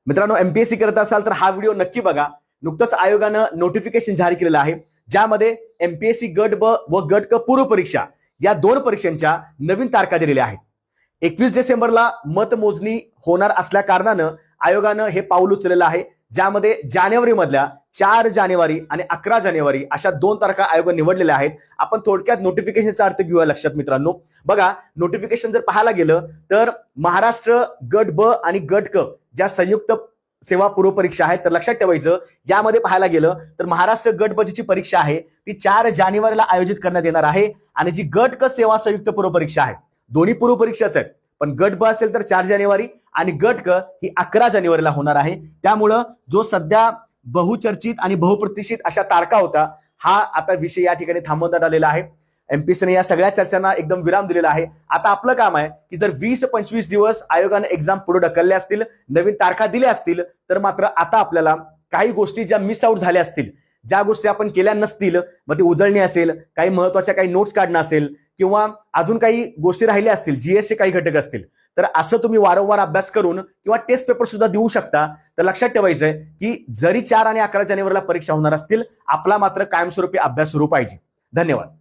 मित्रांनो, एमपीएससी करत असाल तर हा व्हिडिओ नक्की बघा. नुकतंच आयोगानं नोटिफिकेशन जारी केलेलं आहे, ज्यामध्ये एमपीएससी गट ब व गट क पूर्व परीक्षा या दोन परीक्षांच्या नवीन तारखा दिलेल्या आहेत. 21 डिसेंबरला मतमोजणी होणार असल्या कारणानं आयोगानं हे पाऊल उचललेलं आहे, ज्यामध्ये जानेवारी मधल्या 4 जानेवारी आणि 11 जानेवारी अशा दोन तारखा आयोग निवडलेल्या आहेत. आपण थोडक्यात नोटिफिकेशनचा अर्थ घेऊया लक्षात मित्रांनो. बघा, नोटिफिकेशन जर पाहायला गेलं तर महाराष्ट्र गट ब आणि गट क ज्या संयुक्त सेवा पूर्व परीक्षा आहेत, तर लक्षात ठेवायचं यामध्ये पाहायला गेलं तर महाराष्ट्र गट ब ची परीक्षा आहे ती 4 जानेवारीला आयोजित करण्यात येणार आहे. आणि जी गट क सेवा संयुक्त पूर्व परीक्षा आहे, दोन्ही पूर्व परीक्षाच आहेत, पण गट ब असेल तर 4 जानेवारी आणि गट क ही 11 जानेवारीला होणार आहे. त्यामुळं जो सध्या बहुचर्चित आणि बहुप्रतिष्ठित अशा तारखा होता, हा आता विषय या ठिकाणी थांबवण्यात आलेला आहे. एमपीएससीने या सगळ्या चर्चांना एकदम विराम दिलेला आहे. आता आपलं काम आहे की जर 20-25 दिवस आयोगाने एक्झाम पुढे ढकलले असतील, नवीन तारखा दिल्या असतील, तर मात्र आता आपल्याला काही गोष्टी ज्या मिस आउट झाल्या असतील, ज्या गोष्टी आपण केल्या नसतील, मग ती उजळणी असेल, काही महत्वाच्या काही नोट्स काढणं असेल, किंवा अजून काही गोष्टी राहिल्या असतील, जीएसचे काही घटक असतील, तर असं तुम्ही वारंवार अभ्यास करून किंवा टेस्ट पेपर सुद्धा देऊ शकता. तर लक्षात ठेवायचंय की जरी 4 आणि 11 जानेवारीला परीक्षा होणार असतील, आपला मात्र कायमस्वरूपी अभ्यास सुरू पाहिजे. धन्यवाद.